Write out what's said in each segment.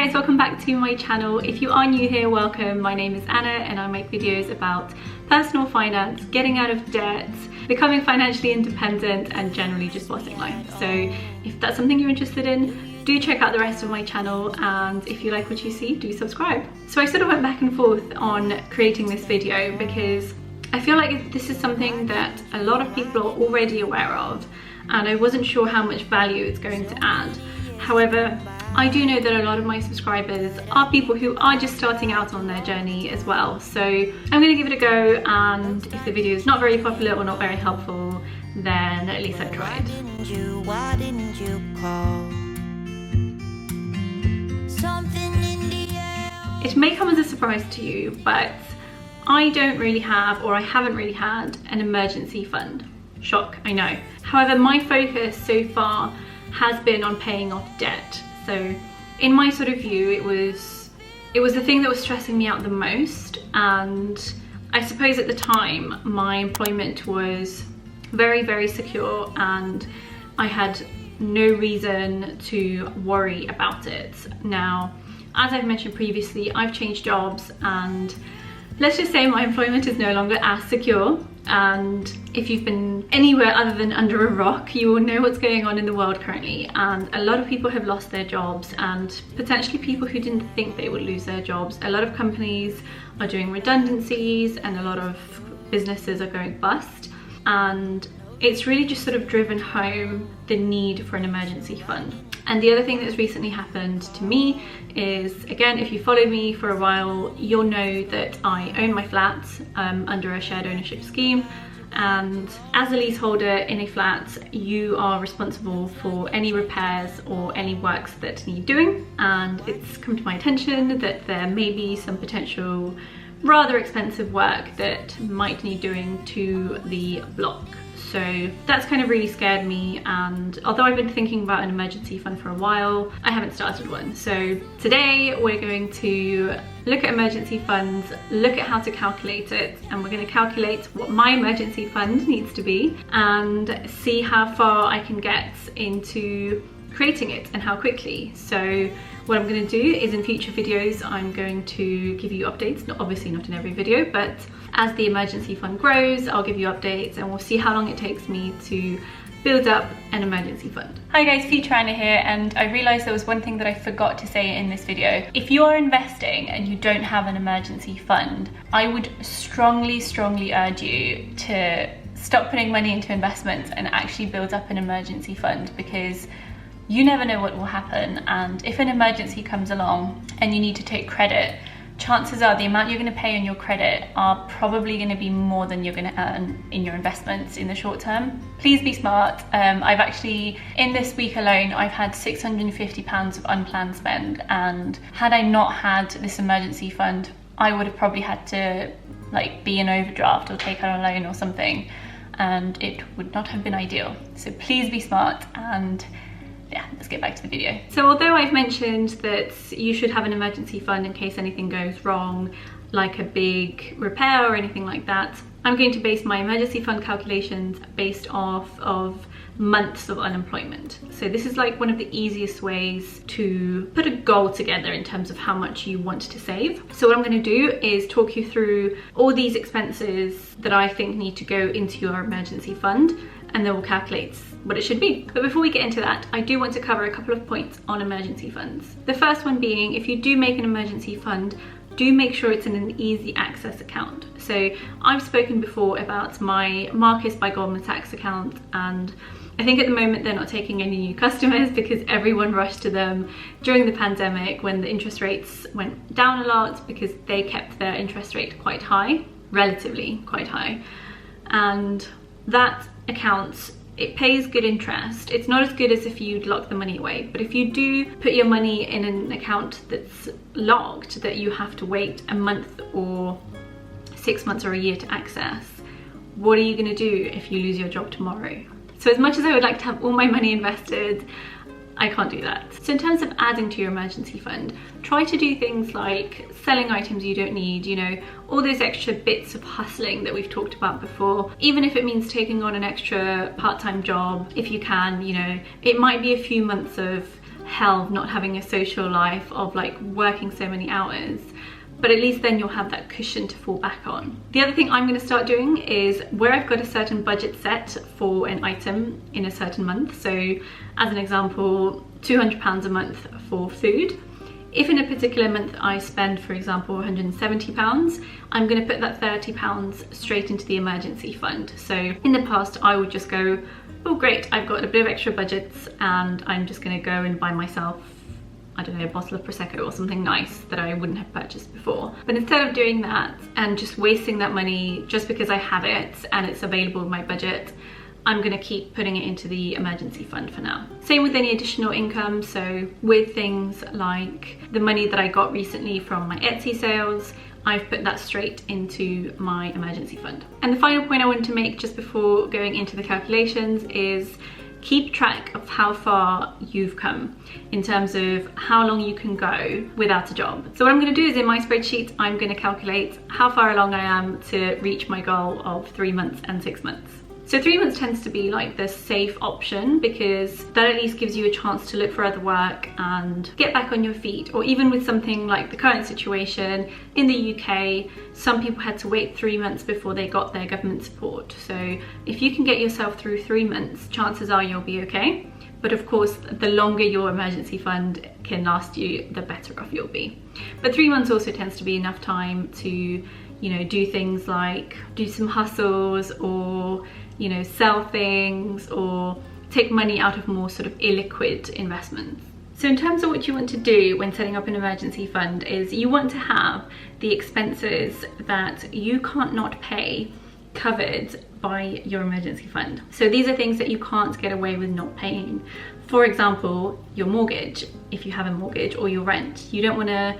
guys, welcome back to my channel. If you are new here, welcome. My name is Anna and I make videos about personal finance, getting out of debt, becoming financially independent and generally just bossing life. So if that's something you're interested in, do check out the rest of my channel, and if you like what you see, do subscribe. So I sort of went back and forth on creating this video because I feel like this is something that a lot of people are already aware of and I wasn't sure how much value it's going to add. However, I do know that a lot of my subscribers are people who are just starting out on their journey as well. So I'm going to give it a go, and if the video is not very popular or not very helpful, then at least I've tried. Why didn't you call? Something in the air. It may come as a surprise to you, but I don't really have, or I haven't really had, an emergency fund. Shock, I know. However, my focus so far has been on paying off debt. So in my sort of view, it was the thing that was stressing me out the most. And I suppose at the time, my employment was very, very secure and I had no reason to worry about it. Now, as I've mentioned previously, I've changed jobs and let's just say my employment is no longer as secure. And if you've been anywhere other than under a rock, you will know what's going on in the world currently, and a lot of people have lost their jobs, and potentially people who didn't think they would lose their jobs. A lot of companies are doing redundancies and a lot of businesses are going bust, and it's really just sort of driven home the need for an emergency fund. And the other thing that's recently happened to me is, again, if you follow me for a while, you'll know that I own my flat under a shared ownership scheme. And as a leaseholder in a flat, you are responsible for any repairs or any works that need doing. And it's come to my attention that there may be some potential rather expensive work that might need doing to the block. So that's kind of really scared me, and although I've been thinking about an emergency fund for a while, I haven't started one. So today we're going to look at emergency funds, look at how to calculate it, and we're going to calculate what my emergency fund needs to be and see how far I can get into creating it and how quickly. So what I'm going to do is in future videos I'm going to give you updates, obviously not in every video, but as the emergency fund grows I'll give you updates and we'll see how long it takes me to build up an emergency fund. Hi guys, Future Anna here, and I realised there was one thing that I forgot to say in this video. If you are investing and you don't have an emergency fund, I would strongly urge you to stop putting money into investments and actually build up an emergency fund, because you never know what will happen, and if an emergency comes along and you need to take credit, chances are the amount you're going to pay on your credit are probably going to be more than you're going to earn in your investments in the short term. Please be smart. I've actually, in this week alone, I've had £650 of unplanned spend, and had I not had this emergency fund, I would have probably had to be in overdraft or take out a loan or something, and it would not have been ideal. So please be smart, and yeah, let's get back to the video. So although I've mentioned that you should have an emergency fund in case anything goes wrong, like a big repair or anything like that, I'm going to base my emergency fund calculations based off of months of unemployment. So this is like one of the easiest ways to put a goal together in terms of how much you want to save. So what I'm going to do is talk you through all these expenses that I think need to go into your emergency fund, and then we'll calculate what it should be. But before we get into that, I do want to cover a couple of points on emergency funds. The first one being, if you do make an emergency fund, do make sure it's in an easy access account. So I've spoken before about my Marcus by Goldman Sachs account, and I think at the moment they're not taking any new customers because everyone rushed to them during the pandemic when the interest rates went down a lot, because they kept their interest rate quite high, relatively quite high. And that account, it pays good interest. It's not as good as if you'd lock the money away, but if you do put your money in an account that's locked, that you have to wait a month or 6 months or a year to access, what are you going to do if you lose your job tomorrow? So as much as I would like to have all my money invested, I can't do that. So in terms of adding to your emergency fund, try to do things like selling items you don't need, you know, all those extra bits of hustling that we've talked about before. Even if it means taking on an extra part-time job, if you can, you know, it might be a few months of hell of not having a social life, of like working so many hours, but at least then you'll have that cushion to fall back on. The other thing I'm going to start doing is where I've got a certain budget set for an item in a certain month. So as an example, £200 a month for food. If in a particular month I spend, for example, £170, I'm going to put that £30 straight into the emergency fund. So in the past, I would just go, oh great, I've got a bit of extra budgets and I'm just going to go and buy myself, I don't know, a bottle of Prosecco or something nice that I wouldn't have purchased before. But instead of doing that and just wasting that money just because I have it and it's available in my budget, I'm going to keep putting it into the emergency fund for now. Same with any additional income. So with things like the money that I got recently from my Etsy sales, I've put that straight into my emergency fund. And the final point I wanted to make just before going into the calculations is keep track of how far you've come in terms of how long you can go without a job. So what I'm going to do is in my spreadsheet, I'm going to calculate how far along I am to reach my goal of 3 months and 6 months. So 3 months tends to be like the safe option because that at least gives you a chance to look for other work and get back on your feet. Or even with something like the current situation in the UK, some people had to wait 3 months before they got their government support. So if you can get yourself through 3 months, chances are you'll be okay. But of course, the longer your emergency fund can last you, the better off you'll be. But 3 months also tends to be enough time to, you know, do things like do some hustles or, you know, sell things or take money out of more sort of illiquid investments. So in terms of what you want to do when setting up an emergency fund is you want to have the expenses that you can't not pay covered by your emergency fund. So these are things that you can't get away with not paying. For example, your mortgage, if you have a mortgage, or your rent. You don't want to,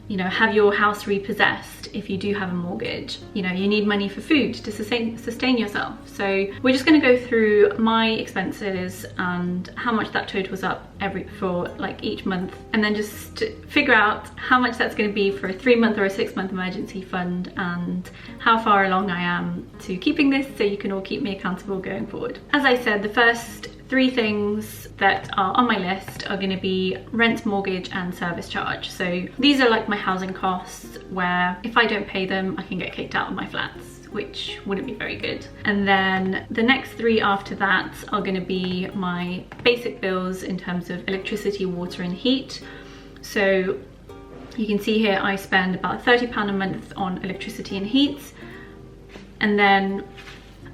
you know, have your house repossessed if you do have a mortgage. You know, you need money for food to sustain yourself. So we're just going to go through my expenses and how much that totals up for like each month, and then just figure out how much that's going to be for a 3 month or a 6 month emergency fund and how far along I am to keeping this, so you can all keep me accountable going forward. As I said, the first 3 things that are on my list are going to be rent, mortgage and service charge. So these are like my housing costs, where if I don't pay them I can get kicked out of my flats, which wouldn't be very good. And then the next 3 after that are going to be my basic bills in terms of electricity, water and heat. So you can see here I spend about £30 a month on electricity and heat. And then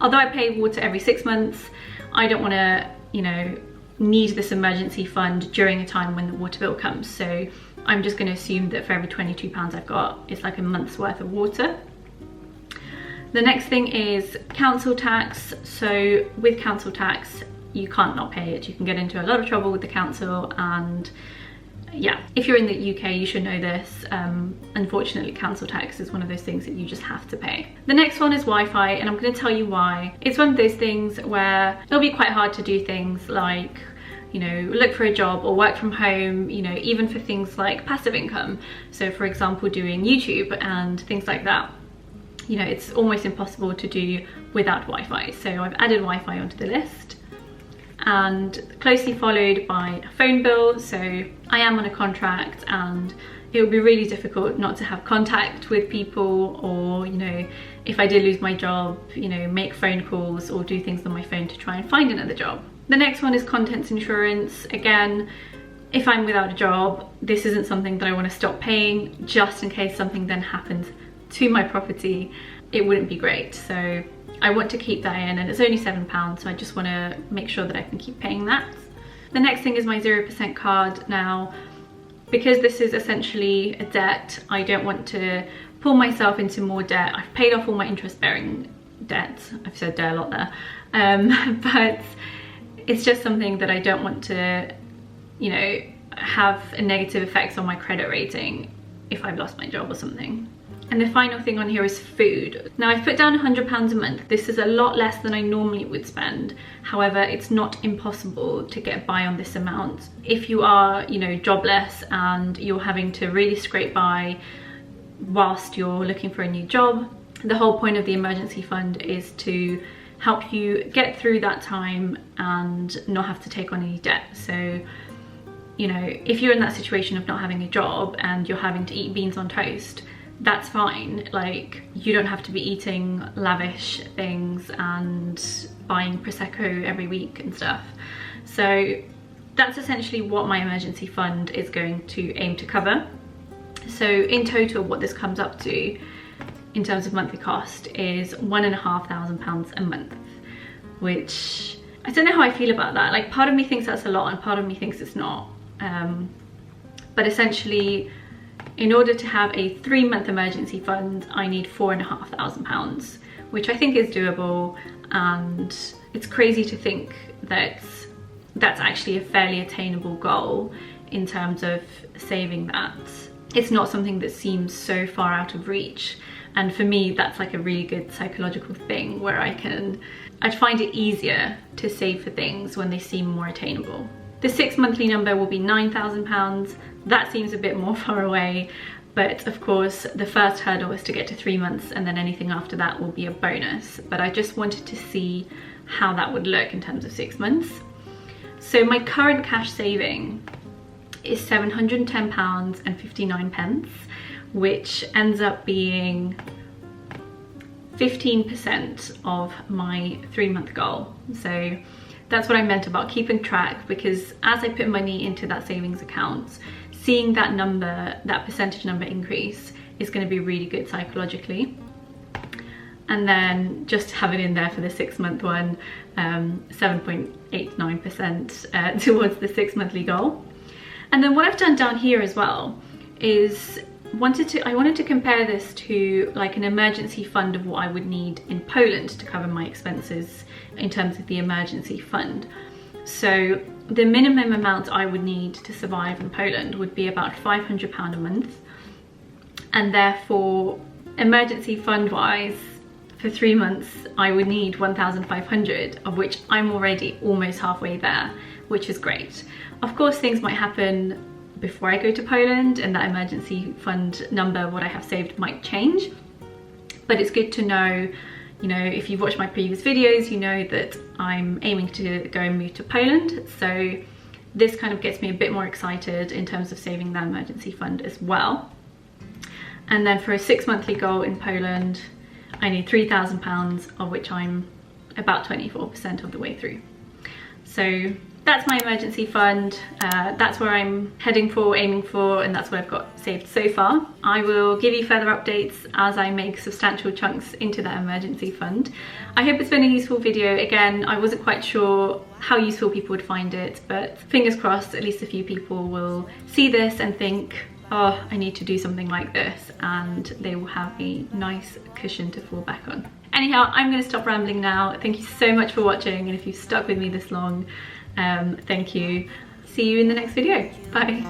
although I pay water every 6 months, I don't want to, you know, need this emergency fund during a time when the water bill comes. So I'm just going to assume that for every £22 I've got, it's like a month's worth of water. The next thing is council tax. So with council tax, you can't not pay it. You can get into a lot of trouble with the council, and yeah, if you're in the UK, you should know this. Unfortunately, council tax is one of those things that you just have to pay. The next one is Wi-Fi, and I'm going to tell you why. It's one of those things where it'll be quite hard to do things like, you know, look for a job or work from home, you know, even for things like passive income. So for example, doing YouTube and things like that. You know, it's almost impossible to do without Wi-Fi. So I've added Wi-Fi onto the list, and closely followed by a phone bill. So I am on a contract and it would be really difficult not to have contact with people, or, you know, if I did lose my job, you know, make phone calls or do things on my phone to try and find another job. The next one is contents insurance. Again, if I'm without a job, this isn't something that I want to stop paying just in case something then happens to my property. It wouldn't be great. So I want to keep that in, and it's only £7, so I just want to make sure that I can keep paying that. The next thing is my 0% card. Now, because this is essentially a debt, I don't want to pull myself into more debt. I've paid off all my interest-bearing debt. I've said debt a lot there. But it's just something that I don't want to, you know, have a negative effects on my credit rating if I've lost my job or something. And the final thing on here is food. Now I've put down £100 a month. This is a lot less than I normally would spend. However, it's not impossible to get by on this amount. If you are, you know, jobless and you're having to really scrape by whilst you're looking for a new job, the whole point of the emergency fund is to help you get through that time and not have to take on any debt. So you know, if you're in that situation of not having a job and you're having to eat beans on toast, that's fine. Like, you don't have to be eating lavish things and buying Prosecco every week and stuff. So that's essentially what my emergency fund is going to aim to cover. So in total, what this comes up to in terms of monthly cost is £1,500 a month, which I don't know how I feel about that. Like, part of me thinks that's a lot and part of me thinks it's not. But essentially, in order to have a 3-month emergency fund, I need £4,500, which I think is doable. And it's crazy to think that that's actually a fairly attainable goal in terms of saving that. It's not something that seems so far out of reach. And for me, that's like a really good psychological thing where I'd find it easier to save for things when they seem more attainable. The 6 monthly number will be £9,000. That seems a bit more far away, but of course the first hurdle is to get to 3 months, and then anything after that will be a bonus. But I just wanted to see how that would look in terms of 6 months. So my current cash saving is £710.59, which ends up being 15% of my 3-month goal. So that's what I meant about keeping track, because as I put money into that savings account, seeing that number, that percentage number increase is going to be really good psychologically. And then just have it in there for the 6-month one, 7.89% towards the 6 monthly goal. And then what I've done down here as well is I wanted to compare this to like an emergency fund of what I would need in Poland to cover my expenses in terms of the emergency fund. So the minimum amount I would need to survive in Poland would be about £500 a month. And therefore, emergency fund wise, for 3 months, I would need 1,500, of which I'm already almost halfway there, which is great. Of course, things might happen before I go to Poland, and that emergency fund number, what I have saved, might change. But it's good to know, you know, if you've watched my previous videos, you know that I'm aiming to go and move to Poland. So this kind of gets me a bit more excited in terms of saving that emergency fund as well. And then for a 6 monthly goal in Poland, I need £3,000, of which I'm about 24% of the way through. So that's my emergency fund. That's where I'm heading for, aiming for, and that's what I've got saved so far. I will give you further updates as I make substantial chunks into that emergency fund. I hope it's been a useful video. Again, I wasn't quite sure how useful people would find it, but fingers crossed at least a few people will see this and think, oh, I need to do something like this, and they will have a nice cushion to fall back on. Anyhow, I'm going to stop rambling now. Thank you so much for watching, and if you've stuck with me this long, thank you. See you in the next video. Bye.